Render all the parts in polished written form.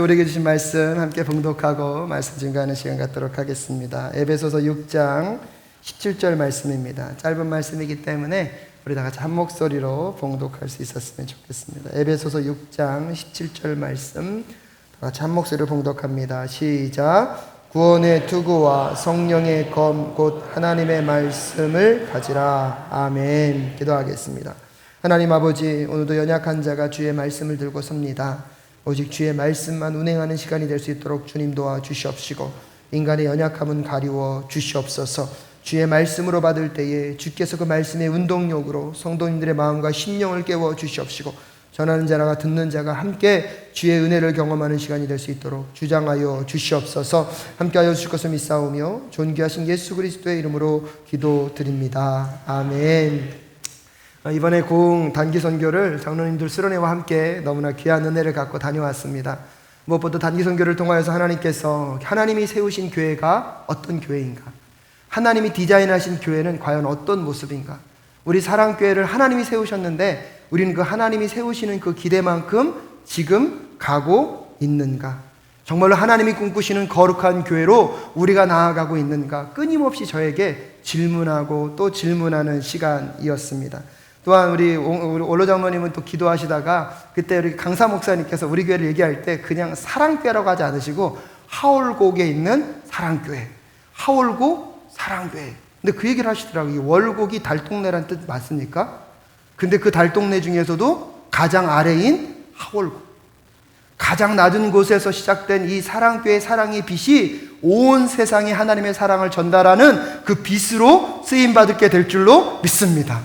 우리에게 주신 말씀 함께 봉독하고 말씀 증거하는 시간 갖도록 하겠습니다. 에베소서 6장 17절 말씀입니다. 짧은 말씀이기 때문에 우리 다 같이 한 목소리로 봉독할 수 있었으면 좋겠습니다. 에베소서 6장 17절 말씀 다 같이 한 목소리로 봉독합니다. 시작. 구원의 투구와 성령의 검 곧 하나님의 말씀을 가지라. 아멘. 기도하겠습니다. 하나님 아버지, 오늘도 연약한 자가 주의 말씀을 들고 섭니다. 오직 주의 말씀만 운행하는 시간이 될 수 있도록 주님 도와주시옵시고, 인간의 연약함은 가리워 주시옵소서. 주의 말씀으로 받을 때에 주께서 그 말씀의 운동력으로 성도님들의 마음과 심령을 깨워 주시옵시고, 전하는 자와 듣는 자가 함께 주의 은혜를 경험하는 시간이 될 수 있도록 주장하여 주시옵소서. 함께하여 주실 것을 믿사오며 존귀하신 예수 그리스도의 이름으로 기도드립니다. 아멘. 이번에 고흥 단기 선교를 장로님들 수련회와 함께 너무나 귀한 은혜를 갖고 다녀왔습니다. 무엇보다 단기 선교를 통하여서 하나님께서 하나님이 세우신 교회가 어떤 교회인가, 하나님이 디자인하신 교회는 과연 어떤 모습인가, 우리 사랑교회를 하나님이 세우셨는데 우리는 그 하나님이 세우시는 그 기대만큼 지금 가고 있는가, 정말로 하나님이 꿈꾸시는 거룩한 교회로 우리가 나아가고 있는가, 끊임없이 저에게 질문하고 또 질문하는 시간이었습니다. 또한 우리 올로 장로님은 또 기도하시다가 그때 우리 강사 목사님께서 우리 교회를 얘기할 때 그냥 사랑교회라고 하지 않으시고 하월곡에 있는 사랑교회, 하월곡 사랑교회. 근데 그 얘기를 하시더라고요. 월곡이 달동네라는 뜻 맞습니까? 근데 그 달동네 중에서도 가장 아래인 하월곡, 가장 낮은 곳에서 시작된 이 사랑교회의 사랑의 빛이 온 세상에 하나님의 사랑을 전달하는 그 빛으로 쓰임받게 될 줄로 믿습니다.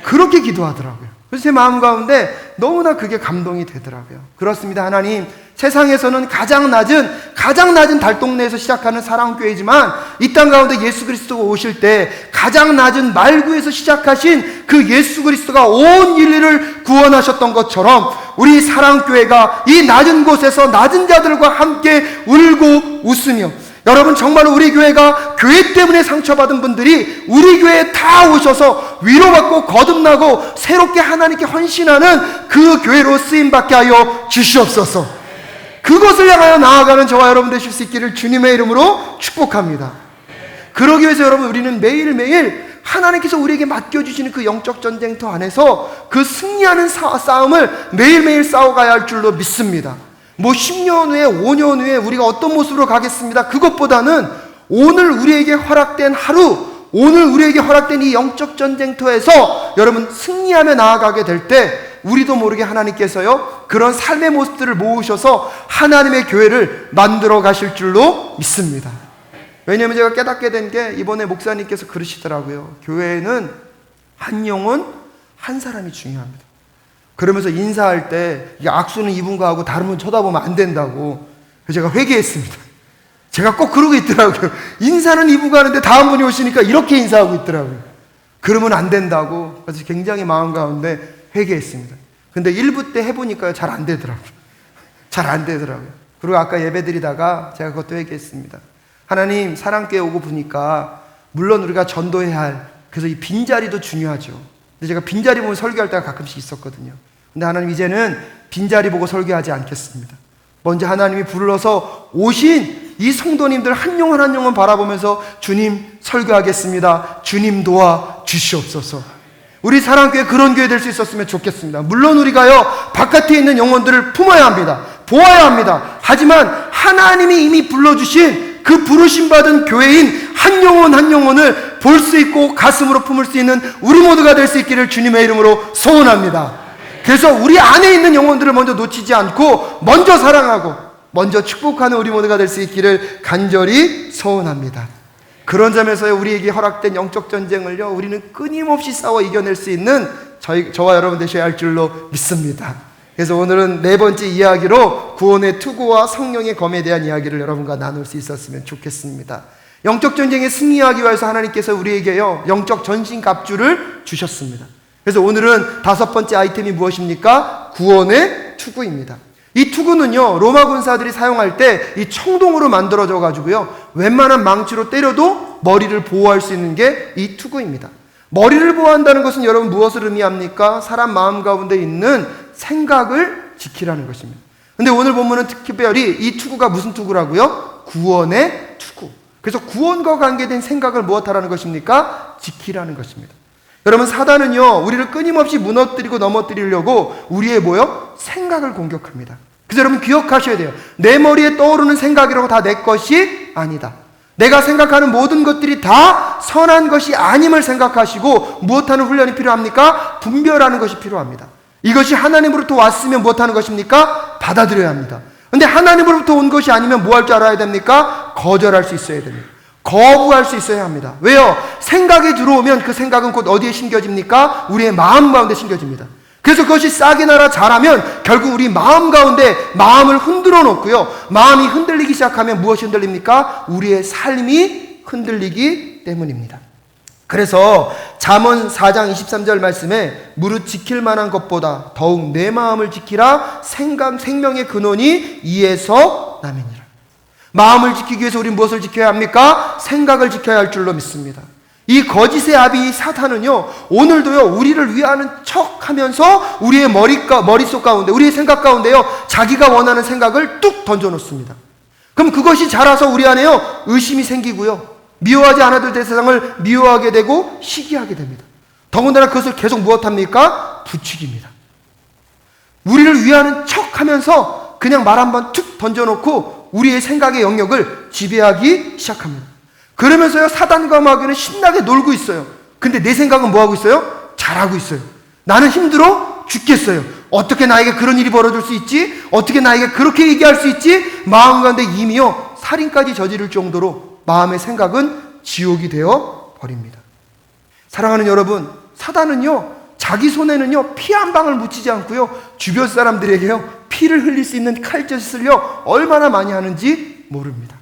그렇게 기도하더라고요. 그래서 제 마음 가운데 너무나 그게 감동이 되더라고요. 그렇습니다. 하나님, 세상에서는 가장 낮은 달동네에서 시작하는 사랑교회지만 이 땅 가운데 예수 그리스도가 오실 때 가장 낮은 말구에서 시작하신 그 예수 그리스도가 온 인류를 구원하셨던 것처럼 우리 사랑교회가 이 낮은 곳에서 낮은 자들과 함께 울고 웃으며, 여러분 정말로 우리 교회가 교회 때문에 상처받은 분들이 우리 교회에 다 오셔서 위로받고 거듭나고 새롭게 하나님께 헌신하는 그 교회로 쓰임받게 하여 주시옵소서. 그것을 향하여 나아가는 저와 여러분 되실 수 있기를 주님의 이름으로 축복합니다. 그러기 위해서 여러분, 우리는 매일매일 하나님께서 우리에게 맡겨주시는 그 영적 전쟁터 안에서 그 승리하는 싸움을 매일매일 싸워가야 할 줄로 믿습니다. 뭐 10년 후에 5년 후에 우리가 어떤 모습으로 가겠습니다. 그것보다는 오늘 우리에게 허락된 하루, 오늘 우리에게 허락된 이 영적 전쟁터에서 여러분 승리하며 나아가게 될 때 우리도 모르게 하나님께서요 그런 삶의 모습들을 모으셔서 하나님의 교회를 만들어 가실 줄로 믿습니다. 왜냐하면 제가 깨닫게 된 게, 이번에 목사님께서 그러시더라고요. 교회에는 한 영혼 한 사람이 중요합니다. 그러면서 인사할 때 악수는 이분과 하고 다른 분 쳐다보면 안 된다고. 그래서 제가 회개했습니다. 제가 꼭 그러고 있더라고요. 인사는 이분과 하는데 다음 분이 오시니까 이렇게 인사하고 있더라고요. 그러면 안 된다고. 그래서 굉장히 마음 가운데 회개했습니다. 근데 1부 때 해보니까 잘 안 되더라고요. 잘 안 되더라고요. 그리고 아까 예배 드리다가 제가 그것도 회개했습니다. 하나님, 사랑교회 오고 보니까 물론 우리가 전도해야 할, 그래서 이 빈자리도 중요하죠. 근데 제가 빈자리 보면 설교할 때가 가끔씩 있었거든요. 근데 하나님, 이제는 빈자리 보고 설교하지 않겠습니다. 먼저 하나님이 불러서 오신 이 성도님들 한 영혼 한 영혼 바라보면서 주님 설교하겠습니다. 주님 도와 주시옵소서. 우리 사랑교회 그런 교회 될 수 있었으면 좋겠습니다. 물론 우리가요 바깥에 있는 영혼들을 품어야 합니다. 보아야 합니다. 하지만 하나님이 이미 불러주신 그 부르심받은 교회인 한 영혼 한 영혼을 볼 수 있고 가슴으로 품을 수 있는 우리 모두가 될 수 있기를 주님의 이름으로 소원합니다. 그래서 우리 안에 있는 영혼들을 먼저 놓치지 않고 먼저 사랑하고 먼저 축복하는 우리 모두가 될 수 있기를 간절히 소원합니다. 그런 점에서 우리에게 허락된 영적 전쟁을요 우리는 끊임없이 싸워 이겨낼 수 있는 저와 여러분 되셔야 할 줄로 믿습니다. 그래서 오늘은 네 번째 이야기로 구원의 투구와 성령의 검에 대한 이야기를 여러분과 나눌 수 있었으면 좋겠습니다. 영적 전쟁에 승리하기 위해서 하나님께서 우리에게요 영적 전신갑주를 주셨습니다. 그래서 오늘은 다섯 번째 아이템이 무엇입니까? 구원의 투구입니다. 이 투구는요 로마 군사들이 사용할 때 이 청동으로 만들어져 가지고요 웬만한 망치로 때려도 머리를 보호할 수 있는 게 이 투구입니다. 머리를 보호한다는 것은 여러분 무엇을 의미합니까? 사람 마음 가운데 있는 생각을 지키라는 것입니다. 근데 오늘 본문은 특별히 이 투구가 무슨 투구라고요? 구원의 투구. 그래서 구원과 관계된 생각을 무엇하라는 것입니까? 지키라는 것입니다. 여러분, 사단은요, 우리를 끊임없이 무너뜨리고 넘어뜨리려고 우리의 생각을 공격합니다. 그래서 여러분 기억하셔야 돼요. 내 머리에 떠오르는 생각이라고 다 내 것이 아니다. 내가 생각하는 모든 것들이 다 선한 것이 아님을 생각하시고 무엇하는 훈련이 필요합니까? 분별하는 것이 필요합니다. 이것이 하나님으로부터 왔으면 무엇하는 것입니까? 받아들여야 합니다. 근데 하나님으로부터 온 것이 아니면 뭐 할 줄 알아야 됩니까? 거절할 수 있어야 됩니다. 거부할 수 있어야 합니다. 왜요? 생각이 들어오면 그 생각은 곧 어디에 심겨집니까? 우리의 마음 가운데 심겨집니다. 그래서 그것이 싹이 나라 자라면 결국 우리 마음 가운데 마음을 흔들어 놓고요. 마음이 흔들리기 시작하면 무엇이 흔들립니까? 우리의 삶이 흔들리기 때문입니다. 그래서 잠언 4장 23절 말씀에 무릇 지킬 만한 것보다 더욱 내 마음을 지키라. 생명의 근원이 이에서 남이니라. 마음을 지키기 위해서 우리는 무엇을 지켜야 합니까? 생각을 지켜야 할 줄로 믿습니다. 이 거짓의 아비 사탄은요, 오늘도요, 우리를 위하는 척 하면서 우리의 머릿속 가운데, 우리의 생각 가운데요, 자기가 원하는 생각을 뚝 던져놓습니다. 그럼 그것이 자라서 우리 안에요, 의심이 생기고요, 미워하지 않아도 될 세상을 미워하게 되고 시기하게 됩니다. 더군다나 그것을 계속 무엇합니까? 부추깁니다. 우리를 위하는 척 하면서 그냥 말 한번 툭 던져놓고 우리의 생각의 영역을 지배하기 시작합니다. 그러면서요, 사단과 마귀는 신나게 놀고 있어요. 근데 내 생각은 뭐하고 있어요? 잘하고 있어요. 나는 힘들어 죽겠어요. 어떻게 나에게 그런 일이 벌어질 수 있지? 어떻게 나에게 그렇게 얘기할 수 있지? 마음 가운데 이미요, 살인까지 저지를 정도로 마음의 생각은 지옥이 되어 버립니다. 사랑하는 여러분, 사단은요, 자기 손에는요, 피 한 방울 묻히지 않고요, 주변 사람들에게요, 피를 흘릴 수 있는 칼짓을요, 얼마나 많이 하는지 모릅니다.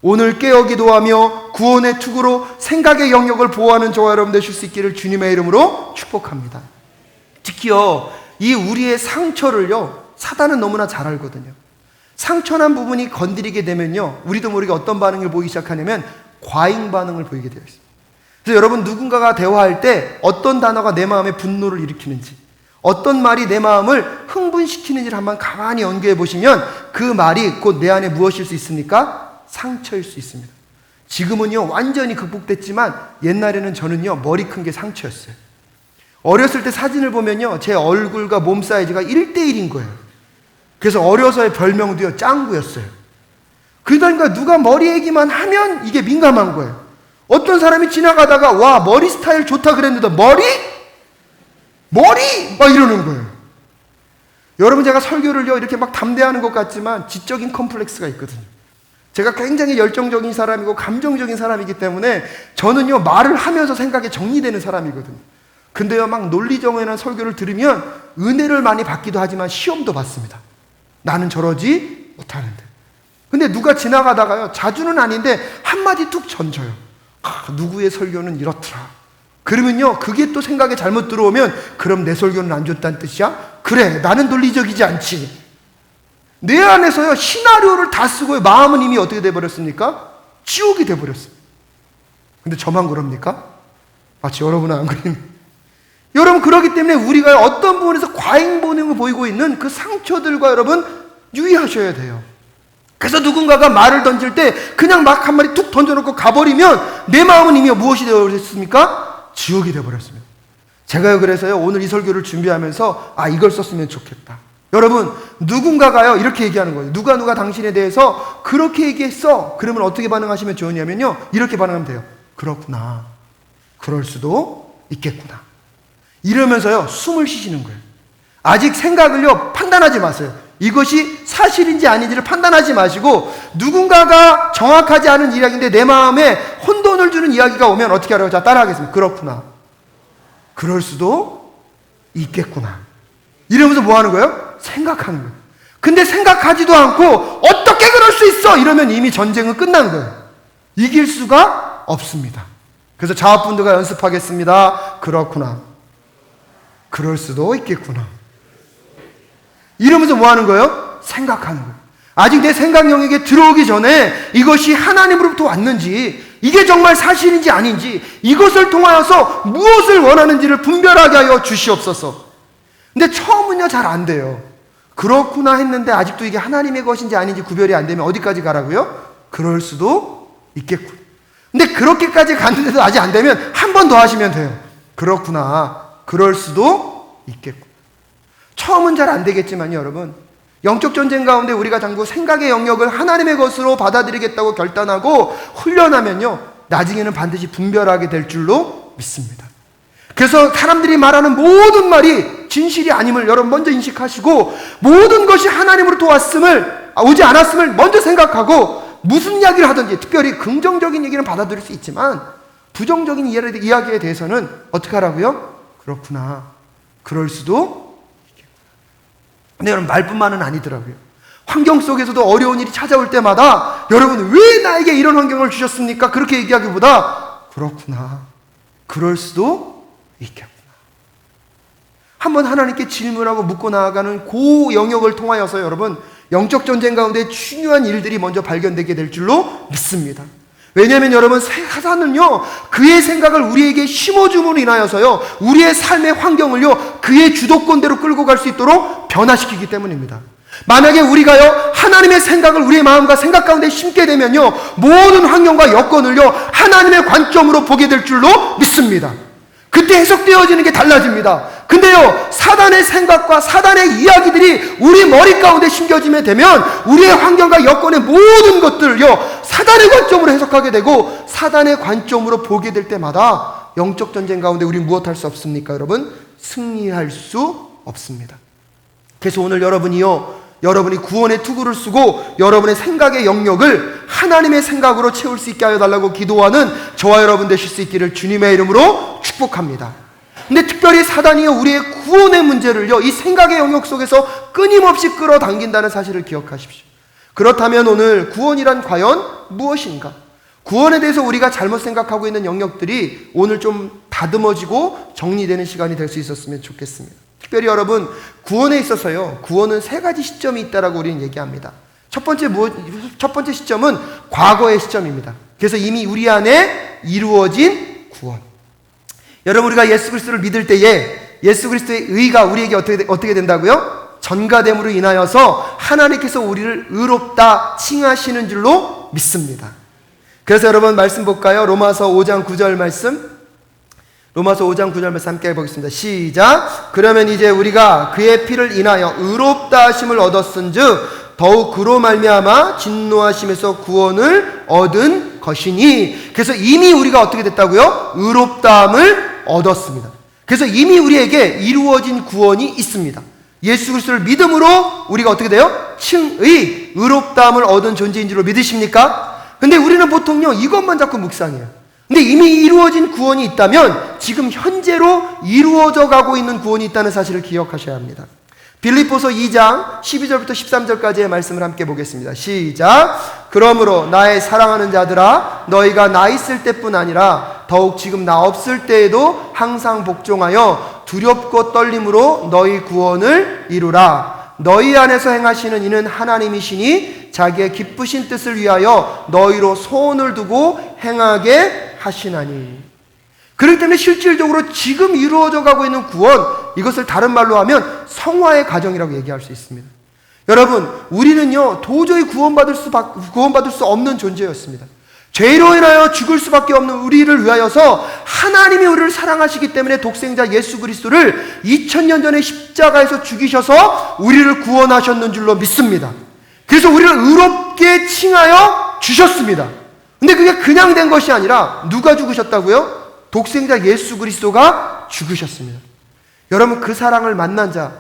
오늘 깨어 기도하며 구원의 투구로 생각의 영역을 보호하는 저와 여러분 되실 수 있기를 주님의 이름으로 축복합니다. 특히요, 이 우리의 상처를요, 사단은 너무나 잘 알거든요. 상처난 부분이 건드리게 되면요, 우리도 모르게 어떤 반응을 보이기 시작하냐면 과잉 반응을 보이게 되어 있습니다. 그래서 여러분, 누군가가 대화할 때 어떤 단어가 내 마음에 분노를 일으키는지, 어떤 말이 내 마음을 흥분시키는지를 한번 가만히 연구해 보시면 그 말이 곧 내 안에 무엇일 수 있습니까? 상처일 수 있습니다. 지금은요, 완전히 극복됐지만 옛날에는 저는요, 머리 큰 게 상처였어요. 어렸을 때 사진을 보면요, 제 얼굴과 몸 사이즈가 1대1인 거예요. 그래서 어려서의 별명도요, 짱구였어요. 그러니까 누가 머리 얘기만 하면 이게 민감한 거예요. 어떤 사람이 지나가다가 와, 머리 스타일 좋다 그랬는데 머리? 막 이러는 거예요. 여러분, 제가 설교를요, 이렇게 막 담대하는 것 같지만 지적인 컴플렉스가 있거든요. 제가 굉장히 열정적인 사람이고 감정적인 사람이기 때문에 저는요, 말을 하면서 생각이 정리되는 사람이거든요. 근데요, 막 논리정연한 설교를 들으면 은혜를 많이 받기도 하지만 시험도 받습니다. 나는 저러지 못하는데. 근데 누가 지나가다가요, 자주는 아닌데 한마디 툭 던져요. 누구의 설교는 이렇더라. 그러면요, 그게 또 생각에 잘못 들어오면 그럼 내 설교는 안 좋다는 뜻이야? 그래, 나는 논리적이지 않지. 내 안에서요, 시나리오를 다 쓰고 마음은 이미 어떻게 돼버렸습니까? 지옥이 돼버렸습니다. 근데 저만 그럽니까? 마치 여러분은 안 그립니다. 여러분, 그렇기 때문에 우리가 어떤 부분에서 과잉 반응을 보이고 있는 그 상처들과 여러분 유의하셔야 돼요. 그래서 누군가가 말을 던질 때 그냥 막 한 마디 툭 던져놓고 가버리면 내 마음은 이미 무엇이 되어버렸습니까? 지옥이 되어버렸습니다. 제가요, 그래서요, 오늘 이 설교를 준비하면서 이걸 썼으면 좋겠다. 여러분, 누군가가요, 이렇게 얘기하는 거예요. 누가 당신에 대해서 그렇게 얘기했어. 그러면 어떻게 반응하시면 좋으냐면요, 이렇게 반응하면 돼요. 그렇구나. 그럴 수도 있겠구나. 이러면서요, 숨을 쉬시는 거예요. 아직 생각을요, 판단하지 마세요. 이것이 사실인지 아닌지를 판단하지 마시고, 누군가가 정확하지 않은 이야기인데 내 마음에 혼돈을 주는 이야기가 오면 어떻게 하라고? 자, 따라하겠습니다. 그렇구나. 그럴 수도 있겠구나. 이러면서 뭐 하는 거예요? 생각하는 거예요. 근데 생각하지도 않고 어떻게 그럴 수 있어? 이러면 이미 전쟁은 끝난 거예요. 이길 수가 없습니다. 그래서 자업분들과 연습하겠습니다. 그렇구나. 그럴 수도 있겠구나. 이러면서 뭐 하는 거예요? 생각하는 거예요. 아직 내 생각 영역에 들어오기 전에 이것이 하나님으로부터 왔는지, 이게 정말 사실인지 아닌지, 이것을 통하여서 무엇을 원하는지를 분별하게 하여 주시옵소서. 근데 처음은요, 잘 안 돼요. 그렇구나 했는데 아직도 이게 하나님의 것인지 아닌지 구별이 안 되면 어디까지 가라고요? 그럴 수도 있겠군. 근데 그렇게까지 갔는데도 아직 안 되면 한 번 더 하시면 돼요. 그렇구나. 그럴 수도 있겠군. 처음은 잘 안 되겠지만요, 여러분. 영적 전쟁 가운데 우리가 자꾸 생각의 영역을 하나님의 것으로 받아들이겠다고 결단하고 훈련하면요, 나중에는 반드시 분별하게 될 줄로 믿습니다. 그래서 사람들이 말하는 모든 말이 진실이 아님을 여러분 먼저 인식하시고, 모든 것이 하나님으로부터 오지 않았음을 먼저 생각하고, 무슨 이야기를 하든지, 특별히 긍정적인 얘기는 받아들일 수 있지만 부정적인 이야기에 대해서는 어떻게 하라고요? 그렇구나, 그럴 수도 있겠구나. 근데 여러분, 말뿐만은 아니더라고요. 환경 속에서도 어려운 일이 찾아올 때마다 여러분, 왜 나에게 이런 환경을 주셨습니까? 그렇게 얘기하기보다 그렇구나, 그럴 수도 있겠구나. 한번 하나님께 질문하고 묻고 나아가는 그 영역을 통하여서 여러분, 영적 전쟁 가운데 중요한 일들이 먼저 발견되게 될 줄로 믿습니다. 왜냐하면 여러분, 사단은요, 그의 생각을 우리에게 심어줌으로 인하여서요, 우리의 삶의 환경을요, 그의 주도권대로 끌고 갈 수 있도록 변화시키기 때문입니다. 만약에 우리가요, 하나님의 생각을 우리의 마음과 생각 가운데 심게 되면요, 모든 환경과 여건을요, 하나님의 관점으로 보게 될 줄로 믿습니다. 그때 해석되어지는 게 달라집니다. 근데요, 사단의 생각과 사단의 이야기들이 우리 머리 가운데 심겨지게 되면 우리의 환경과 여건의 모든 것들을요, 사단의 관점으로 해석하게 되고, 사단의 관점으로 보게 될 때마다 영적 전쟁 가운데 우리 무엇할 수 없습니까, 여러분? 승리할 수 없습니다. 그래서 오늘 여러분이 구원의 투구를 쓰고 여러분의 생각의 영역을 하나님의 생각으로 채울 수 있게 하여 달라고 기도하는 저와 여러분 되실 수 있기를 주님의 이름으로 축복합니다. 근데 특별히 사단이 우리의 구원의 문제를요, 이 생각의 영역 속에서 끊임없이 끌어당긴다는 사실을 기억하십시오. 그렇다면 오늘 구원이란 과연 무엇인가? 구원에 대해서 우리가 잘못 생각하고 있는 영역들이 오늘 좀 다듬어지고 정리되는 시간이 될 수 있었으면 좋겠습니다. 특별히 여러분, 구원에 있어서요, 구원은 세 가지 시점이 있다라고 우리는 얘기합니다. 첫 번째 시점은 과거의 시점입니다. 그래서 이미 우리 안에 이루어진 구원. 여러분, 우리가 예수 그리스도를 믿을 때에 예수 그리스도의 의가 우리에게 어떻게 된다고요? 전가됨으로 인하여서 하나님께서 우리를 의롭다 칭하시는 줄로 믿습니다. 그래서 여러분, 말씀 볼까요? 로마서 5장 9절 말씀. 로마서 5장 9절 말씀 함께 해보겠습니다. 시작. 그러면 이제 우리가 그의 피를 인하여 의롭다 하심을 얻었은즉 더욱 그로 말미암아 진노하심에서 구원을 얻은 것이니. 그래서 이미 우리가 어떻게 됐다고요? 의롭다함을 얻었습니다. 그래서 이미 우리에게 이루어진 구원이 있습니다. 예수 그리스도를 믿음으로 우리가 어떻게 돼요? 칭의, 의롭다함을 얻은 존재인 줄로 믿으십니까? 근데 우리는 보통요, 이것만 자꾸 묵상해요. 근데 이미 이루어진 구원이 있다면 지금 현재로 이루어져 가고 있는 구원이 있다는 사실을 기억하셔야 합니다. 빌립보서 2장 12절부터 13절까지의 말씀을 함께 보겠습니다. 시작. 그러므로 나의 사랑하는 자들아, 너희가 나 있을 때뿐 아니라 더욱 지금 나 없을 때에도 항상 복종하여 두렵고 떨림으로 너희 구원을 이루라. 너희 안에서 행하시는 이는 하나님이시니 자기의 기쁘신 뜻을 위하여 너희로 소원을 두고 행하게 하시나니. 그렇기 때문에 실질적으로 지금 이루어져 가고 있는 구원, 이것을 다른 말로 하면 성화의 과정이라고 얘기할 수 있습니다. 여러분, 우리는요, 도저히 구원받을 수 없는 존재였습니다. 죄로 인하여 죽을 수밖에 없는 우리를 위하여서 하나님이 우리를 사랑하시기 때문에 독생자 예수 그리스도를 2000년 전에 십자가에서 죽이셔서 우리를 구원하셨는 줄로 믿습니다. 그래서 우리를 의롭게 칭하여 주셨습니다. 근데 그게 그냥 된 것이 아니라 누가 죽으셨다고요? 독생자 예수 그리스도가 죽으셨습니다. 여러분, 그 사랑을 만난 자,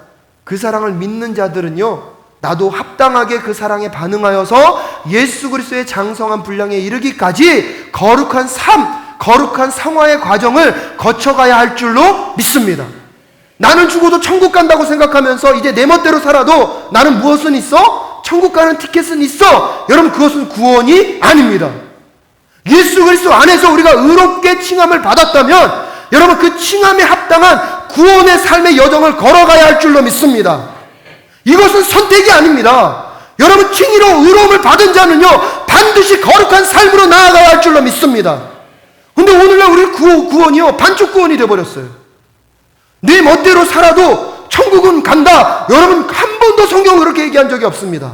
그 사랑을 믿는 자들은요, 나도 합당하게 그 사랑에 반응하여서 예수 그리스도의 장성한 분량에 이르기까지 거룩한 삶, 거룩한 성화의 과정을 거쳐가야 할 줄로 믿습니다. 나는 죽어도 천국 간다고 생각하면서 이제 내 멋대로 살아도 나는 무엇은 있어? 천국 가는 티켓은 있어. 여러분, 그것은 구원이 아닙니다. 예수 그리스도 안에서 우리가 의롭게 칭함을 받았다면 여러분, 그 칭함에 합당한 구원의 삶의 여정을 걸어가야 할 줄로 믿습니다. 이것은 선택이 아닙니다. 여러분, 칭의로 의로움을 받은 자는요, 반드시 거룩한 삶으로 나아가야 할 줄로 믿습니다. 근데 오늘날 우리 구원이요, 반쪽 구원이 되어버렸어요. 내 멋대로 살아도 천국은 간다. 여러분, 한 번도 성경은 그렇게 얘기한 적이 없습니다.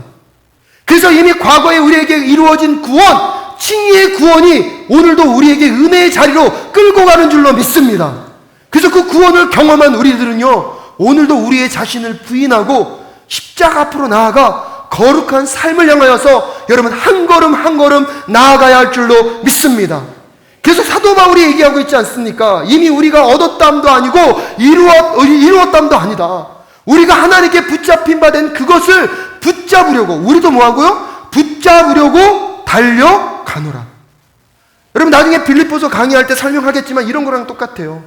그래서 이미 과거에 우리에게 이루어진 구원, 칭의의 구원이 오늘도 우리에게 은혜의 자리로 끌고 가는 줄로 믿습니다. 그래서 그 구원을 경험한 우리들은요, 오늘도 우리의 자신을 부인하고 십자가 앞으로 나아가 거룩한 삶을 향하여서 여러분 한 걸음 한 걸음 나아가야 할 줄로 믿습니다. 그래서 사도 바울이 얘기하고 있지 않습니까? 이미 우리가 얻었담도 아니고 이루었담도 아니다. 우리가 하나님께 붙잡힌 바 된 그것을 붙잡으려고, 우리도 뭐하고요? 붙잡으려고 달려가노라. 여러분, 나중에 빌립보서 강의할 때 설명하겠지만 이런 거랑 똑같아요.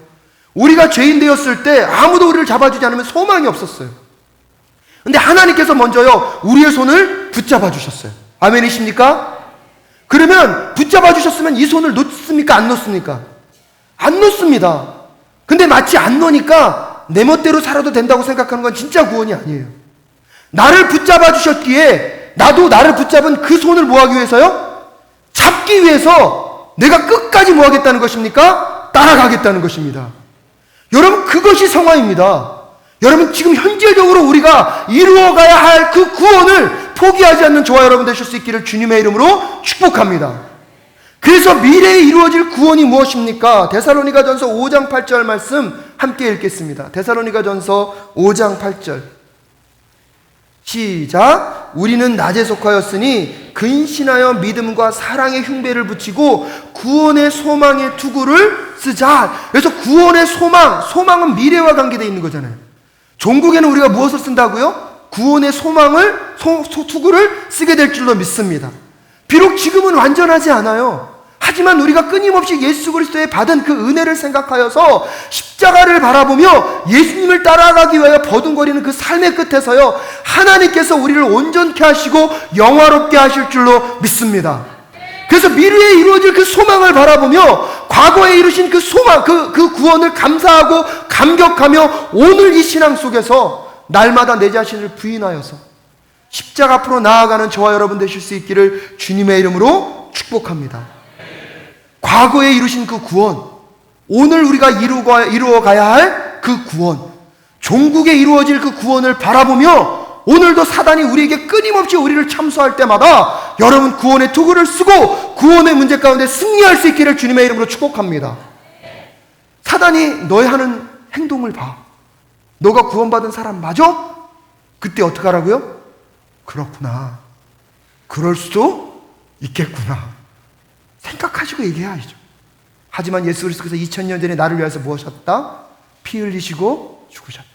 우리가 죄인 되었을 때 아무도 우리를 잡아주지 않으면 소망이 없었어요. 근데 하나님께서 먼저요, 우리의 손을 붙잡아 주셨어요. 아멘이십니까? 그러면 붙잡아 주셨으면 이 손을 놓습니까? 안 놓습니까? 안 놓습니다. 근데 마치 안 놓으니까 내 멋대로 살아도 된다고 생각하는 건 진짜 구원이 아니에요. 나를 붙잡아 주셨기에 나도 나를 붙잡은 그 손을 뭐 하기 위해서요? 잡기 위해서 내가 끝까지 뭐 하겠다는 것입니까? 따라가겠다는 것입니다. 여러분, 그것이 성화입니다. 여러분, 지금 현재적으로 우리가 이루어가야 할 그 구원을 포기하지 않는 저와 여러분 되실 수 있기를 주님의 이름으로 축복합니다. 그래서 미래에 이루어질 구원이 무엇입니까? 데살로니가전서 5장 8절 말씀 함께 읽겠습니다. 데살로니가전서 5장 8절 시작. 우리는 낮에 속하였으니 근신하여 믿음과 사랑의 흉배를 붙이고 구원의 소망의 투구를 쓰자. 그래서 구원의 소망은 미래와 관계되어 있는 거잖아요. 종국에는 우리가 무엇을 쓴다고요? 구원의 투구를 쓰게 될 줄로 믿습니다. 비록 지금은 완전하지 않아요. 하지만 우리가 끊임없이 예수 그리스도에 받은 그 은혜를 생각하여서 십자가를 바라보며 예수님을 따라가기 위하여 버둥거리는 그 삶의 끝에서요, 하나님께서 우리를 온전케 하시고 영화롭게 하실 줄로 믿습니다. 그래서 미래에 이루어질 그 소망을 바라보며 과거에 이루신 그 소망, 그 구원을 감사하고 감격하며 오늘 이 신앙 속에서 날마다 내 자신을 부인하여서 십자가 앞으로 나아가는 저와 여러분 되실 수 있기를 주님의 이름으로 축복합니다. 과거에 이루신 그 구원, 오늘 우리가 이루어가야 할 그 구원, 종국에 이루어질 그 구원을 바라보며 오늘도 사단이 우리에게 끊임없이 우리를 참수할 때마다 여러분 구원의 투구를 쓰고 구원의 문제 가운데 승리할 수 있기를 주님의 이름으로 축복합니다. 사단이 너의 하는 행동을 봐. 너가 구원받은 사람 맞아? 그때 어떻게 하라고요? 그렇구나. 그럴 수도 있겠구나. 생각하시고 얘기해야죠. 하지만 예수 그리스도께서 2000년 전에 나를 위해서 무엇하셨다? 피 흘리시고 죽으셨다.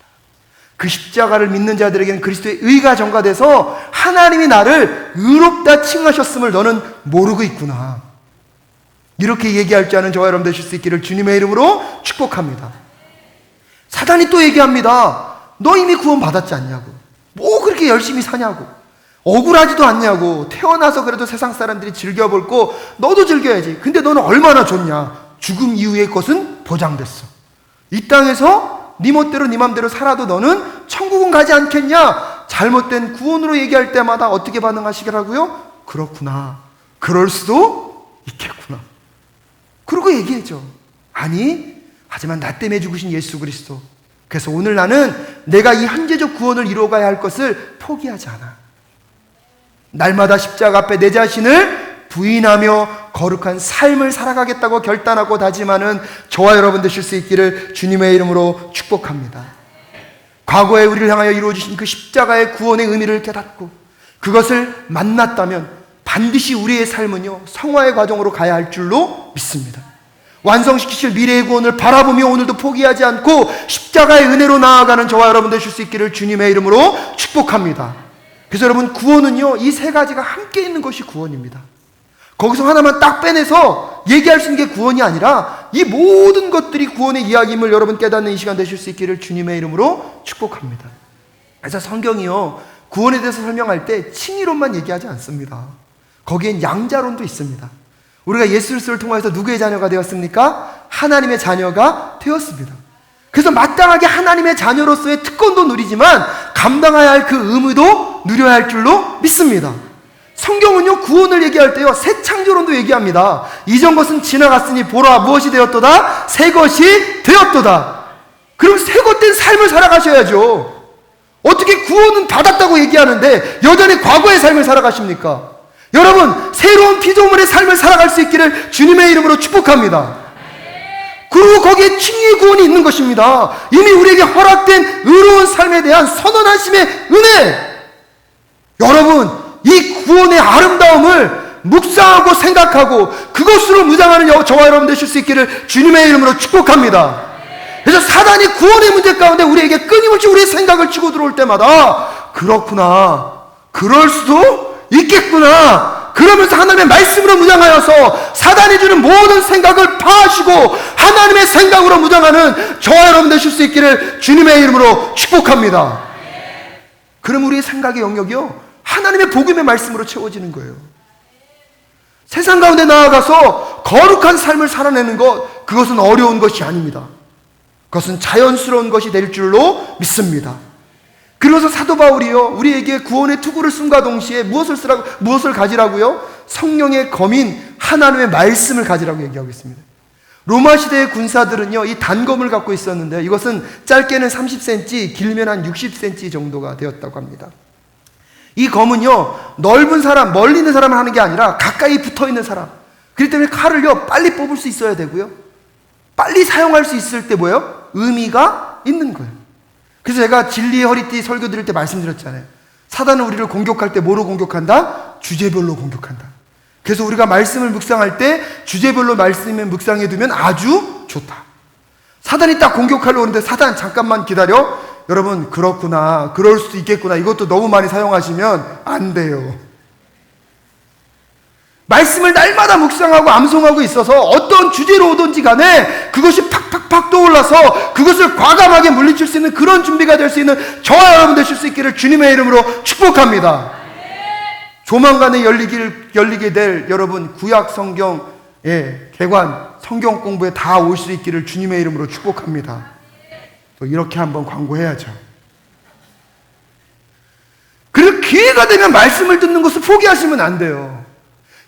그 십자가를 믿는 자들에게는 그리스도의 의가 전가돼서 하나님이 나를 의롭다 칭하셨음을 너는 모르고 있구나. 이렇게 얘기할 줄 아는 저와 여러분 되실 수 있기를 주님의 이름으로 축복합니다. 사단이 또 얘기합니다. 너 이미 구원 받았지 않냐고. 뭐 그렇게 열심히 사냐고. 억울하지도 않냐고. 태어나서 그래도 세상 사람들이 즐겨볼 거 너도 즐겨야지. 근데 너는 얼마나 좋냐. 죽음 이후의 것은 보장됐어. 이 땅에서 네 멋대로 네 맘대로 살아도 너는 천국은 가지 않겠냐. 잘못된 구원으로 얘기할 때마다 어떻게 반응하시더라고요? 그렇구나. 그럴 수도 있겠구나. 그러고 얘기해줘. 아니, 하지만 나 때문에 죽으신 예수 그리스도. 그래서 오늘 나는 내가 이 현재적 구원을 이루어가야 할 것을 포기하지 않아. 날마다 십자가 앞에 내 자신을 부인하며 거룩한 삶을 살아가겠다고 결단하고 다짐하는 저와 여러분 되실 수 있기를 주님의 이름으로 축복합니다. 과거에 우리를 향하여 이루어주신 그 십자가의 구원의 의미를 깨닫고 그것을 만났다면 반드시 우리의 삶은요, 성화의 과정으로 가야 할 줄로 믿습니다. 완성시키실 미래의 구원을 바라보며 오늘도 포기하지 않고 십자가의 은혜로 나아가는 저와 여러분 되실 수 있기를 주님의 이름으로 축복합니다. 그래서 여러분, 구원은요, 이 세 가지가 함께 있는 것이 구원입니다. 거기서 하나만 딱 빼내서 얘기할 수 있는 게 구원이 아니라 이 모든 것들이 구원의 이야기임을 여러분 깨닫는 이 시간 되실 수 있기를 주님의 이름으로 축복합니다. 그래서 성경이요, 구원에 대해서 설명할 때 칭의론만 얘기하지 않습니다. 거기엔 양자론도 있습니다. 우리가 예수 그리스도를 통해서 누구의 자녀가 되었습니까? 하나님의 자녀가 되었습니다. 그래서 마땅하게 하나님의 자녀로서의 특권도 누리지만 감당해야 할 그 의무도 누려야 할 줄로 믿습니다. 성경은요, 구원을 얘기할 때요, 새 창조론도 얘기합니다. 이전 것은 지나갔으니 보라 무엇이 되었도다? 새 것이 되었도다. 그럼 새것된 삶을 살아가셔야죠. 어떻게 구원은 받았다고 얘기하는데 여전히 과거의 삶을 살아가십니까? 여러분, 새로운 피조물의 삶을 살아갈 수 있기를 주님의 이름으로 축복합니다. 그리고 거기에 칭의의 구원이 있는 것입니다. 이미 우리에게 허락된 의로운 삶에 대한 선언하심의 은혜. 여러분, 이 구원의 아름다움을 묵상하고 생각하고 그것으로 무장하는 저와 여러분 되실 수 있기를 주님의 이름으로 축복합니다. 그래서 사단이 구원의 문제 가운데 우리에게 끊임없이 우리의 생각을 치고 들어올 때마다 그렇구나, 그럴 수도 있겠구나, 그러면서 하나님의 말씀으로 무장하여서 사단이 주는 모든 생각을 파하시고 하나님의 생각으로 무장하는 저와 여러분 되실 수 있기를 주님의 이름으로 축복합니다. 그럼 우리의 생각의 영역이요, 하나님의 복음의 말씀으로 채워지는 거예요. 세상 가운데 나아가서 거룩한 삶을 살아내는 것, 그것은 어려운 것이 아닙니다. 그것은 자연스러운 것이 될 줄로 믿습니다. 그래서 사도 바울이요, 우리에게 구원의 투구를 쓴과 동시에 무엇을 가지라고요? 성령의 검인 하나님의 말씀을 가지라고 얘기하고 있습니다. 로마 시대의 군사들은요, 이 단검을 갖고 있었는데 이것은 짧게는 30cm, 길면 한 60cm 정도가 되었다고 합니다. 이 검은요, 넓은 사람, 멀리 있는 사람을 하는 게 아니라 가까이 붙어 있는 사람. 그렇기 때문에 칼을요, 빨리 뽑을 수 있어야 되고요, 빨리 사용할 수 있을 때 뭐예요? 의미가 있는 거예요. 그래서 제가 진리의 허리띠 설교 드릴 때 말씀드렸잖아요. 사단은 우리를 공격할 때 뭐로 공격한다? 주제별로 공격한다. 그래서 우리가 말씀을 묵상할 때 주제별로 말씀을 묵상해 두면 아주 좋다. 사단이 딱 공격하려고 하는데 사단 잠깐만 기다려. 여러분, 그렇구나, 그럴 수도 있겠구나, 이것도 너무 많이 사용하시면 안 돼요. 말씀을 날마다 묵상하고 암송하고 있어서 어떤 주제로 오든지 간에 그것이 팍팍팍 떠올라서 그것을 과감하게 물리칠 수 있는 그런 준비가 될 수 있는 저와 여러분 되실 수 있기를 주님의 이름으로 축복합니다. 조만간에 열리게 될 여러분 구약 성경의 개관 성경 공부에 다 올 수 있기를 주님의 이름으로 축복합니다. 또 이렇게 한번 광고해야죠. 그리고 기회가 되면 말씀을 듣는 것을 포기하시면 안 돼요.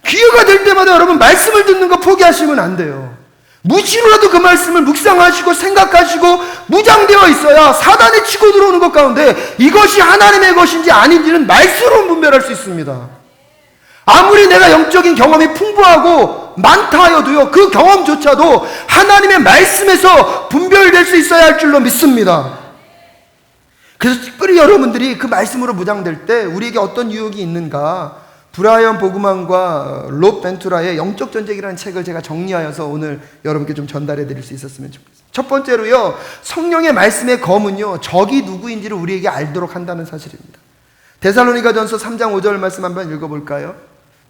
기회가 될 때마다 여러분 말씀을 듣는 거 포기하시면 안 돼요. 무시로라도 그 말씀을 묵상하시고 생각하시고 무장되어 있어야 사단이 치고 들어오는 것 가운데 이것이 하나님의 것인지 아닌지는 말씀으로 분별할 수 있습니다. 아무리 내가 영적인 경험이 풍부하고 많다 하여도요, 그 경험조차도 하나님의 말씀에서 분별될 수 있어야 할 줄로 믿습니다. 그래서 특별히 여러분들이 그 말씀으로 무장될 때 우리에게 어떤 유혹이 있는가, 브라이언 보그만과 롭 벤투라의 영적 전쟁이라는 책을 제가 정리하여서 오늘 여러분께 좀 전달해 드릴 수 있었으면 좋겠습니다. 첫 번째로요, 성령의 말씀의 검은요, 적이 누구인지를 우리에게 알도록 한다는 사실입니다. 데살로니가전서 3장 5절 말씀 한번 읽어볼까요?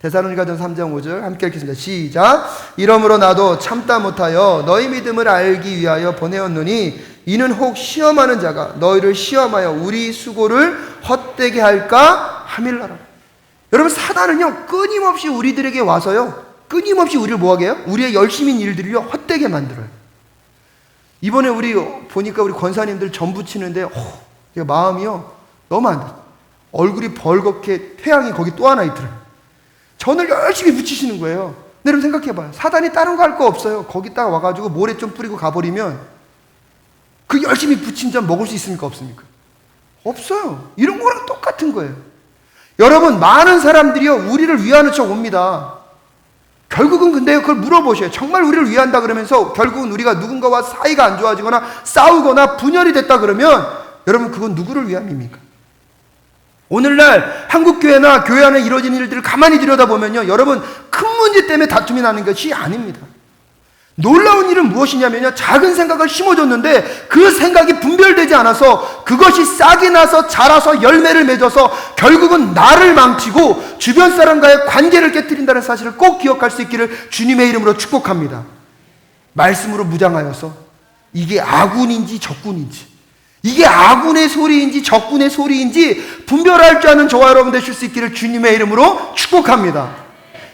데살로니가전서 3장 5절 함께 읽겠습니다. 시작. 이러므로 나도 참다 못하여 너희 믿음을 알기 위하여 보내었노니 이는 혹 시험하는 자가 너희를 시험하여 우리 수고를 헛되게 할까 함일라라. 여러분, 사단은요, 끊임없이 우리들에게 와서요, 끊임없이 우리를 뭐하게 해요? 우리의 열심인 일들을요, 헛되게 만들어요. 이번에 우리 보니까 우리 권사님들 전 부치는데 마음이요, 너무 안 돼. 얼굴이 벌겋게 태양이 거기 또 하나 있더라고요. 전을 열심히 붙이시는 거예요. 근데 여러분 생각해봐요. 사단이 다른 거 할 거 없어요. 거기다가 와가지고 모래 좀 뿌리고 가버리면 그 열심히 붙인 점 먹을 수 있습니까? 없습니까? 없어요. 이런 거랑 똑같은 거예요. 여러분, 많은 사람들이요, 우리를 위하는 척 옵니다. 결국은 근데 그걸 물어보셔요. 정말 우리를 위한다 그러면서 결국은 우리가 누군가와 사이가 안 좋아지거나 싸우거나 분열이 됐다 그러면 여러분, 그건 누구를 위함입니까? 오늘날 한국교회나 교회 안에 이루어지는 일들을 가만히 들여다보면요, 여러분, 큰 문제 때문에 다툼이 나는 것이 아닙니다. 놀라운 일은 무엇이냐면요, 작은 생각을 심어줬는데 그 생각이 분별되지 않아서 그것이 싹이 나서 자라서 열매를 맺어서 결국은 나를 망치고 주변 사람과의 관계를 깨뜨린다는 사실을 꼭 기억할 수 있기를 주님의 이름으로 축복합니다. 말씀으로 무장하여서 이게 아군인지 적군인지, 이게 아군의 소리인지 적군의 소리인지 분별할 줄 아는 저와 여러분 되실 수 있기를 주님의 이름으로 축복합니다.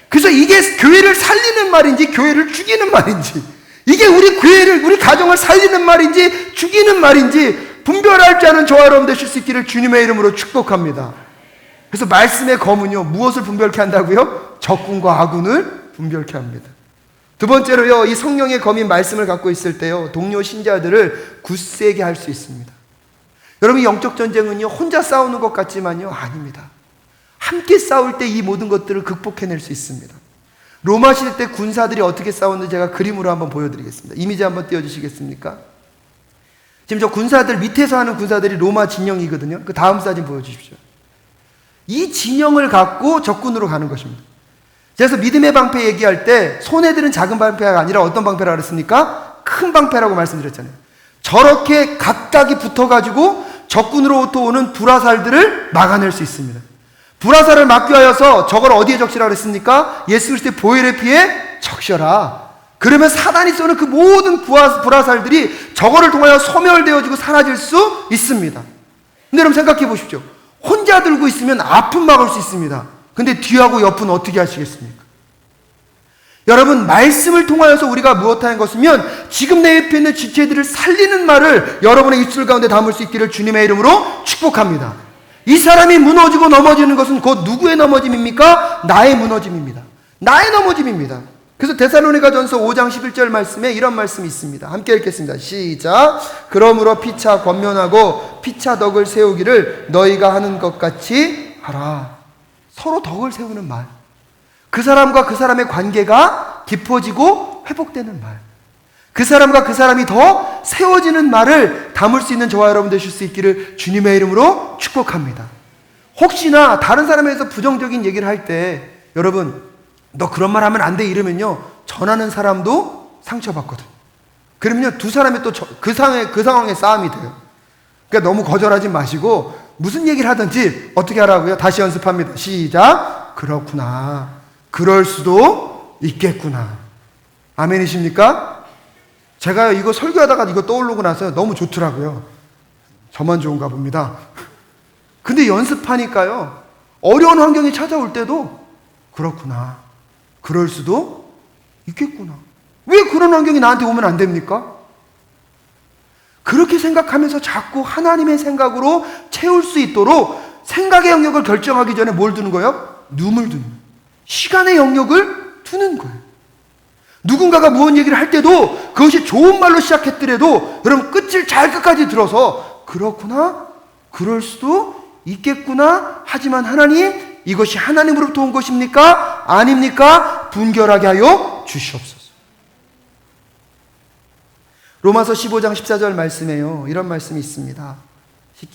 그래서 이게 교회를 살리는 말인지 교회를 죽이는 말인지, 이게 우리 교회를, 우리 가정을 살리는 말인지 죽이는 말인지 분별할 줄 아는 저와 여러분 되실 수 있기를 주님의 이름으로 축복합니다. 그래서 말씀의 검은요, 무엇을 분별케 한다고요? 적군과 아군을 분별케 합니다. 두 번째로요, 이 성령의 검인 말씀을 갖고 있을 때요, 동료 신자들을 굳세게 할 수 있습니다. 여러분, 영적 전쟁은요, 혼자 싸우는 것 같지만요, 아닙니다. 함께 싸울 때 이 모든 것들을 극복해낼 수 있습니다. 로마 시대 때 군사들이 어떻게 싸웠는지 제가 그림으로 한번 보여드리겠습니다. 이미지 한번 띄워주시겠습니까? 지금 저 군사들, 밑에서 하는 군사들이 로마 진영이거든요. 그 다음 사진 보여주십시오. 이 진영을 갖고 적군으로 가는 것입니다. 그래서 믿음의 방패 얘기할 때 손해들은 작은 방패가 아니라 어떤 방패라고 그랬습니까? 큰 방패라고 말씀드렸잖아요. 저렇게 각각이 붙어가지고 적군으로 오는 불화살들을 막아낼 수 있습니다. 불화살을 막기 위하여서 저걸 어디에 적시라고 그랬습니까? 예수 그리스도의 보혈의 피에 적셔라. 그러면 사단이 쏘는 그 모든 불화살들이 저거를 통하여 소멸되어지고 사라질 수 있습니다. 근데 여러분 생각해 보십시오. 혼자 들고 있으면 아픔 막을 수 있습니다. 근데 뒤하고 옆은 어떻게 하시겠습니까? 여러분, 말씀을 통하여서 우리가 무엇하는 것이면 지금 내 옆에 있는 지체들을 살리는 말을 여러분의 입술 가운데 담을 수 있기를 주님의 이름으로 축복합니다. 이 사람이 무너지고 넘어지는 것은 곧 누구의 넘어짐입니까? 나의 무너짐입니다. 나의 넘어짐입니다. 그래서 데살로니가전서 5장 11절 말씀에 이런 말씀이 있습니다. 함께 읽겠습니다. 시작. 그러므로 피차 권면하고 피차 덕을 세우기를 너희가 하는 것 같이 하라. 서로 덕을 세우는 말. 그 사람과 그 사람의 관계가 깊어지고 회복되는 말. 그 사람과 그 사람이 더 세워지는 말을 담을 수 있는 저와 여러분 되실 수 있기를 주님의 이름으로 축복합니다. 혹시나 다른 사람에서 부정적인 얘기를 할 때 여러분, 너 그런 말 하면 안 돼 이러면요, 전하는 사람도 상처받거든. 그러면요, 두 사람이 또 그 상황에 싸움이 돼요. 그러니까 너무 거절하지 마시고 무슨 얘기를 하든지 어떻게 하라고요? 다시 연습합니다. 시작. 그렇구나. 그럴 수도 있겠구나. 아멘이십니까? 제가 이거 설교하다가 이거 떠오르고 나서 너무 좋더라고요. 저만 좋은가 봅니다. 근데 연습하니까요, 어려운 환경이 찾아올 때도 그렇구나. 그럴 수도 있겠구나. 왜 그런 환경이 나한테 오면 안 됩니까? 그렇게 생각하면서 자꾸 하나님의 생각으로 채울 수 있도록 생각의 영역을 결정하기 전에 뭘 두는 거예요? 눔을 두는 거예요. 시간의 영역을 두는 거예요. 누군가가 무언 얘기를 할 때도 그것이 좋은 말로 시작했더라도 여러분 끝을 잘 끝까지 들어서 그렇구나, 그럴 수도 있겠구나, 하지만 하나님, 이것이 하나님으로부터 온 것입니까? 아닙니까? 분별하게 하여 주시옵소서. 로마서 15장 14절 말씀에요, 이런 말씀이 있습니다.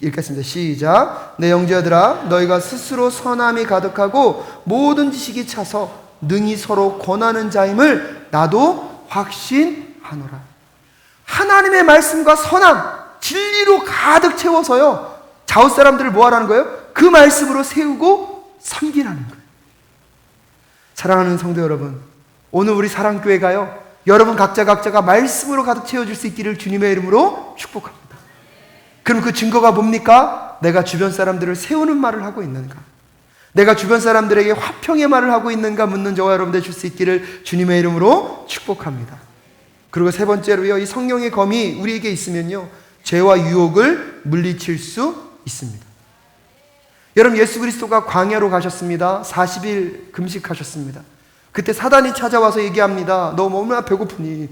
읽겠습니다. 시작. 내 형제들아, 너희가 스스로 선함이 가득하고 모든 지식이 차서 능히 서로 권하는 자임을 나도 확신하노라. 하나님의 말씀과 선함, 진리로 가득 채워서요, 좌우 사람들을 뭐 하라는 거예요? 그 말씀으로 세우고 섬기라는 거예요. 사랑하는 성도 여러분, 오늘 우리 사랑교회가요, 여러분 각자가 말씀으로 가득 채워줄 수 있기를 주님의 이름으로 축복합니다. 그럼 그 증거가 뭡니까? 내가 주변 사람들을 세우는 말을 하고 있는가? 내가 주변 사람들에게 화평의 말을 하고 있는가 묻는 저와 여러분 되실 수 있기를 주님의 이름으로 축복합니다. 그리고 세 번째로요, 이 성령의 검이 우리에게 있으면요, 죄와 유혹을 물리칠 수 있습니다. 여러분, 예수 그리스도가 광야로 가셨습니다. 40일 금식하셨습니다. 그때 사단이 찾아와서 얘기합니다. 너 얼마나 배고프니?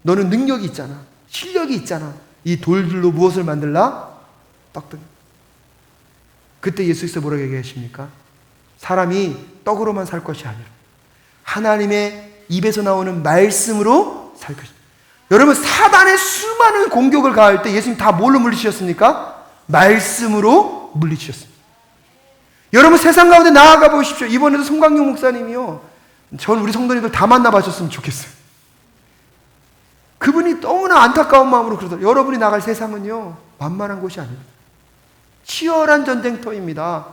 너는 능력이 있잖아, 실력이 있잖아. 이 돌들로 무엇을 만들라? 떡들. 그때 예수 그리스도 뭐라고 얘기하십니까? 사람이 떡으로만 살 것이 아니라 하나님의 입에서 나오는 말씀으로 살 것이다. 여러분, 사단의 수많은 공격을 가할 때 예수님 다 뭘로 물리치셨습니까? 말씀으로 물리치셨습니다. 여러분, 세상 가운데 나아가 보십시오. 이번에도 송광용 목사님이요, 전 우리 성도님들 다 만나봐셨으면 좋겠어요. 그분이 너무나 안타까운 마음으로 그러더라고요. 여러분이 나갈 세상은요, 만만한 곳이 아닙니다. 치열한 전쟁터입니다.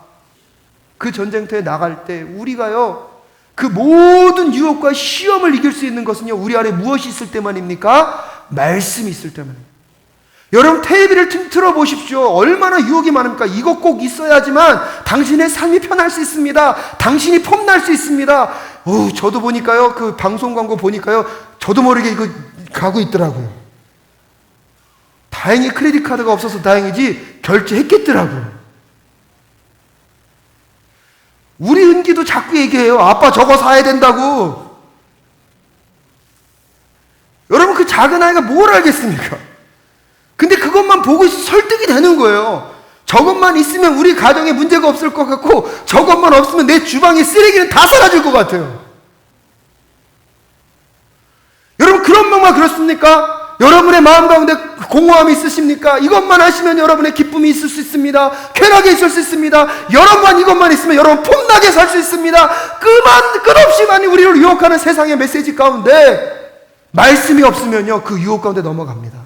그 전쟁터에 나갈 때 우리가요, 그 모든 유혹과 시험을 이길 수 있는 것은요, 우리 안에 무엇이 있을 때만입니까? 말씀이 있을 때만입니다. 여러분, TV를 틀어보십시오. 얼마나 유혹이 많습니까? 이것 꼭 있어야지만 당신의 삶이 편할 수 있습니다. 당신이 폼날 수 있습니다. 저도 보니까요, 그 방송 광고 보니까요, 저도 모르게 이거 가고 있더라고요. 다행히 크레딧 카드가 없어서 다행이지 결제했겠더라고요. 우리 은기도 자꾸 얘기해요. 아빠 저거 사야 된다고. 여러분, 그 작은 아이가 뭘 알겠습니까? 근데 그것만 보고 설득이 되는 거예요. 저것만 있으면 우리 가정에 문제가 없을 것 같고, 저것만 없으면 내 주방에 쓰레기는 다 사라질 것 같아요. 여러분, 그런 마음만 그렇습니까? 여러분의 마음 가운데 공허함이 있으십니까? 이것만 하시면 여러분의 기쁨이 있을 수 있습니다. 쾌락이 있을 수 있습니다. 여러분, 이것만 있으면 여러분 폼나게 살 수 있습니다. 끝없이 많이 우리를 유혹하는 세상의 메시지 가운데 말씀이 없으면요, 그 유혹 가운데 넘어갑니다.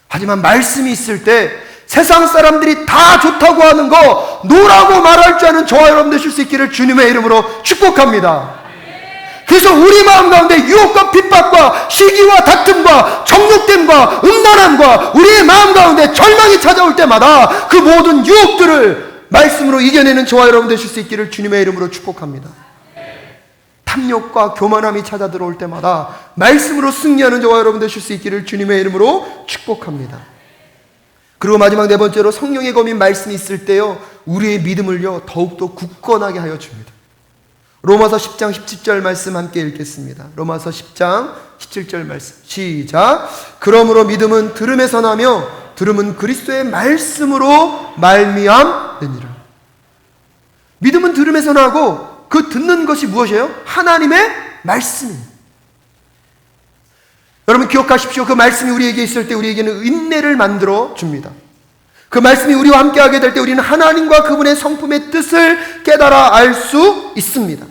하지만 말씀이 있을 때 세상 사람들이 다 좋다고 하는 거 노라고 말할 줄 아는 저와 여러분 되실 수 있기를 주님의 이름으로 축복합니다. 그래서 우리 마음 가운데 유혹과 핍박과 시기와 다툼과 정욕됨과 음란함과 우리의 마음 가운데 절망이 찾아올 때마다 그 모든 유혹들을 말씀으로 이겨내는 저와 여러분 되실 수 있기를 주님의 이름으로 축복합니다. 탐욕과 교만함이 찾아 들어올 때마다 말씀으로 승리하는 저와 여러분 되실 수 있기를 주님의 이름으로 축복합니다. 그리고 마지막 네 번째로, 성령의 검인 말씀이 있을 때요, 우리의 믿음을요 더욱더 굳건하게 하여 줍니다. 로마서 10장 17절 말씀 함께 읽겠습니다. 로마서 10장 17절 말씀 시작. 그러므로 믿음은 들음에서 나며 들음은 그리스도의 말씀으로 말미암느니라. 믿음은 들음에서 나고 그 듣는 것이 무엇이에요? 하나님의 말씀입니다. 여러분 기억하십시오. 그 말씀이 우리에게 있을 때 우리에게는 인내를 만들어 줍니다. 그 말씀이 우리와 함께하게 될 때 우리는 하나님과 그분의 성품의 뜻을 깨달아 알 수 있습니다.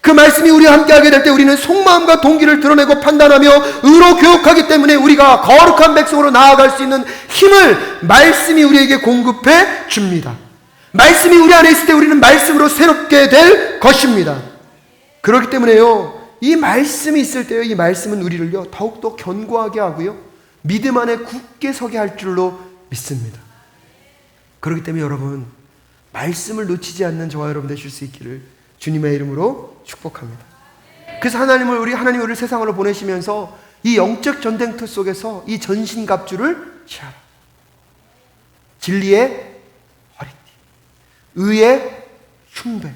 그 말씀이 우리와 함께하게 될 때 우리는 속마음과 동기를 드러내고 판단하며 의로 교육하기 때문에 우리가 거룩한 백성으로 나아갈 수 있는 힘을 말씀이 우리에게 공급해 줍니다. 말씀이 우리 안에 있을 때 우리는 말씀으로 새롭게 될 것입니다. 그렇기 때문에요, 이 말씀이 있을 때요, 이 말씀은 우리를요 더욱더 견고하게 하고요 믿음 안에 굳게 서게 할 줄로 믿습니다. 그렇기 때문에 여러분, 말씀을 놓치지 않는 저와 여러분 되실 수 있기를 주님의 이름으로 축복합니다. 그래서 하나님이 우리를 세상으로 보내시면서 이 영적 전쟁터 속에서 이 전신갑주를 취하라. 진리의 허리띠, 의의 흉배,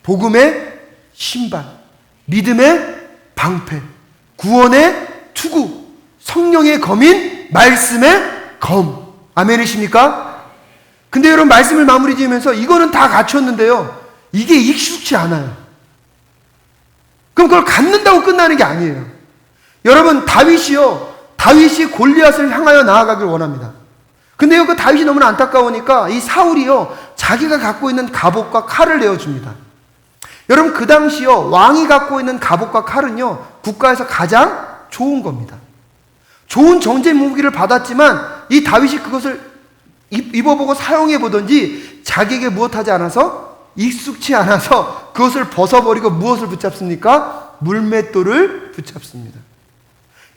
복음의 신발, 믿음의 방패, 구원의 투구, 성령의 검인 말씀의 검. 아멘이십니까? 근데 여러분, 말씀을 마무리 지으면서 이거는 다 갖췄는데요, 이게 익숙치 않아요. 그럼 그걸 갖는다고 끝나는 게 아니에요. 여러분, 다윗이 골리앗을 향하여 나아가길 원합니다. 근데요, 그 다윗이 너무나 안타까우니까 이 사울이요 자기가 갖고 있는 갑옷과 칼을 내어줍니다. 여러분, 그 당시요 왕이 갖고 있는 갑옷과 칼은요 국가에서 가장 좋은 겁니다. 좋은 정제 무기를 받았지만 이 다윗이 그것을 입어보고 사용해보든지 자기에게 무엇하지 않아서, 익숙치 않아서 그것을 벗어버리고 무엇을 붙잡습니까? 물맷돌을 붙잡습니다.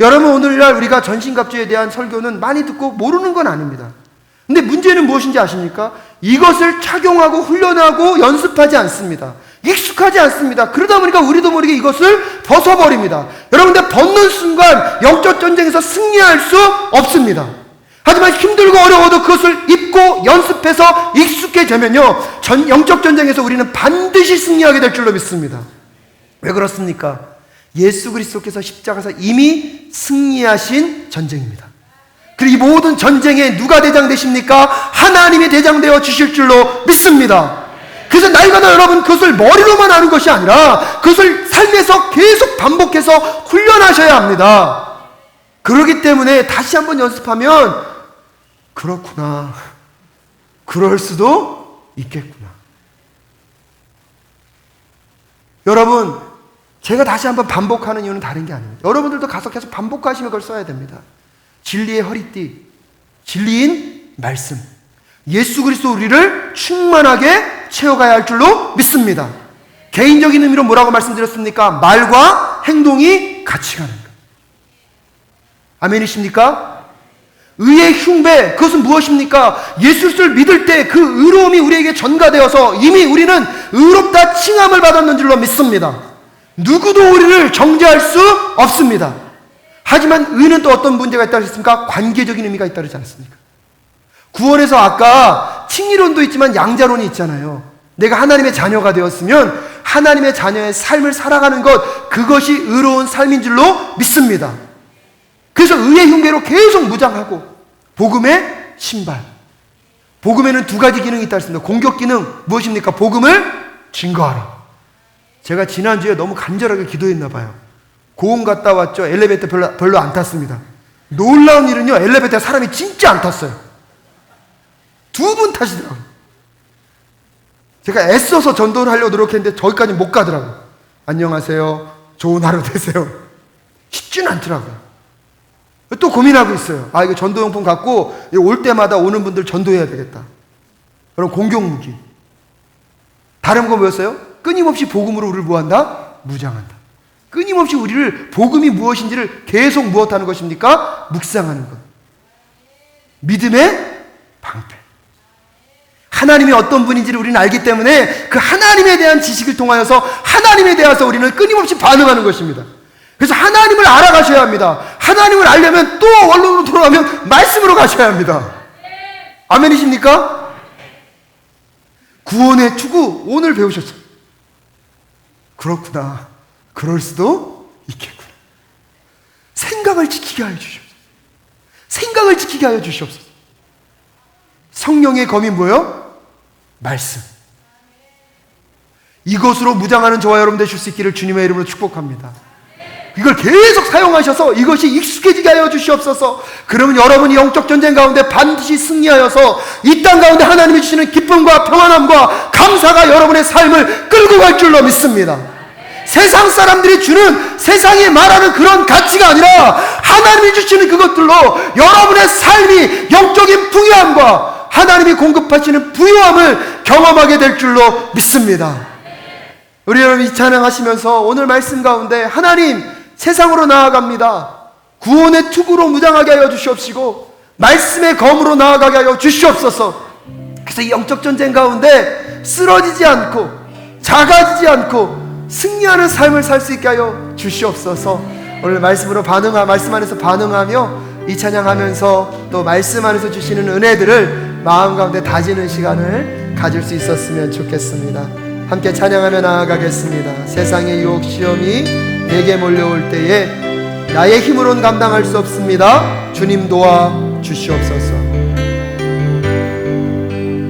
여러분, 오늘날 우리가 전신갑주에 대한 설교는 많이 듣고 모르는 건 아닙니다. 근데 문제는 무엇인지 아십니까? 이것을 착용하고 훈련하고 연습하지 않습니다. 익숙하지 않습니다. 그러다 보니까 우리도 모르게 이것을 벗어버립니다. 여러분들, 벗는 순간 영적 전쟁에서 승리할 수 없습니다. 하지만 힘들고 어려워도 그것을 입고 연습해서 익숙해지면요 영적 전쟁에서 우리는 반드시 승리하게 될 줄로 믿습니다. 왜 그렇습니까? 예수 그리스도께서 십자가에서 이미 승리하신 전쟁입니다. 그리고 이 모든 전쟁에 누가 대장 되십니까? 하나님이 대장 되어 주실 줄로 믿습니다. 그래서 날마다 여러분 그것을 머리로만 하는 것이 아니라 그것을 삶에서 계속 반복해서 훈련하셔야 합니다. 그렇기 때문에 다시 한번 연습하면, 그렇구나, 그럴 수도 있겠구나. 여러분, 제가 다시 한번 반복하는 이유는 다른 게 아닙니다. 여러분들도 가서 계속 반복하시며 그걸 써야 됩니다. 진리의 허리띠, 진리인 말씀, 예수 그리스도 우리를 충만하게 채워가야 할 줄로 믿습니다. 개인적인 의미로 뭐라고 말씀드렸습니까? 말과 행동이 같이 가는 것. 아멘이십니까? 의의 흉배, 그것은 무엇입니까? 예수 그리스도를 믿을 때 그 의로움이 우리에게 전가되어서 이미 우리는 의롭다 칭함을 받았는 줄로 믿습니다. 누구도 우리를 정죄할 수 없습니다. 하지만 의는 또 어떤 문제가 있다고 했습니까? 관계적인 의미가 있다고 하지 않습니까? 구원에서 아까 칭의론도 있지만 양자론이 있잖아요. 내가 하나님의 자녀가 되었으면 하나님의 자녀의 삶을 살아가는 것, 그것이 의로운 삶인 줄로 믿습니다. 그래서 의의 흉배로 계속 무장하고, 복음의 신발. 복음에는 두 가지 기능이 있다 했습니다. 공격 기능 무엇입니까? 복음을 증거하라. 제가 지난주에 너무 간절하게 기도했나 봐요. 고흥 갔다 왔죠. 엘리베이터 별로 안 탔습니다. 놀라운 일은요, 엘리베이터에 사람이 진짜 안 탔어요. 두 분 타시더라고요. 제가 애써서 전도를 하려고 노력했는데 저기까지 못 가더라고요. 안녕하세요, 좋은 하루 되세요. 쉽지는 않더라고요. 또 고민하고 있어요. 아, 이거 전도용품 갖고 올 때마다 오는 분들 전도해야 되겠다. 그럼 공격무기. 다른 거 뭐였어요? 끊임없이 복음으로 우리를 뭐한다? 무장한다. 끊임없이 우리를 복음이 무엇인지를 계속 무엇하는 것입니까? 묵상하는 것. 믿음의 방패. 하나님이 어떤 분인지를 우리는 알기 때문에 그 하나님에 대한 지식을 통하여서 하나님에 대해서 우리는 끊임없이 반응하는 것입니다. 그래서 하나님을 알아가셔야 합니다. 하나님을 알려면 또 원론으로 돌아가면 말씀으로 가셔야 합니다. 아멘이십니까? 구원의 투구 오늘 배우셨어요. 그렇구나. 그럴 수도 있겠구나. 생각을 지키게 하여 주시옵소서. 생각을 지키게 하여 주시옵소서. 성령의 검이 뭐예요? 말씀. 이것으로 무장하는 저와 여러분 되실 수 있기를 주님의 이름으로 축복합니다. 이걸 계속 사용하셔서 이것이 익숙해지게 하여 주시옵소서. 그러면 여러분이 영적 전쟁 가운데 반드시 승리하여서 이 땅 가운데 하나님이 주시는 기쁨과 평안함과 감사가 여러분의 삶을 끌고 갈 줄로 믿습니다. 세상 사람들이 주는, 세상이 말하는 그런 가치가 아니라 하나님이 주시는 그것들로 여러분의 삶이 영적인 풍요함과 하나님이 공급하시는 부유함을 경험하게 될 줄로 믿습니다. 우리 여러분 이 찬양하시면서 오늘 말씀 가운데 하나님, 세상으로 나아갑니다. 구원의 투구로 무장하게 하여 주시옵시고 말씀의 검으로 나아가게 하여 주시옵소서. 그래서 이 영적 전쟁 가운데 쓰러지지 않고 작아지지 않고 승리하는 삶을 살 수 있게 하여 주시옵소서. 오늘 말씀으로 말씀 안에서 반응하며 이 찬양하면서 또 말씀 안에서 주시는 은혜들을 마음 가운데 다지는 시간을 가질 수 있었으면 좋겠습니다. 함께 찬양하며 나아가겠습니다. 세상의 유혹 시험이 내게 몰려올 때에 나의 힘으로는 감당할 수 없습니다. 주님 도와 주시옵소서.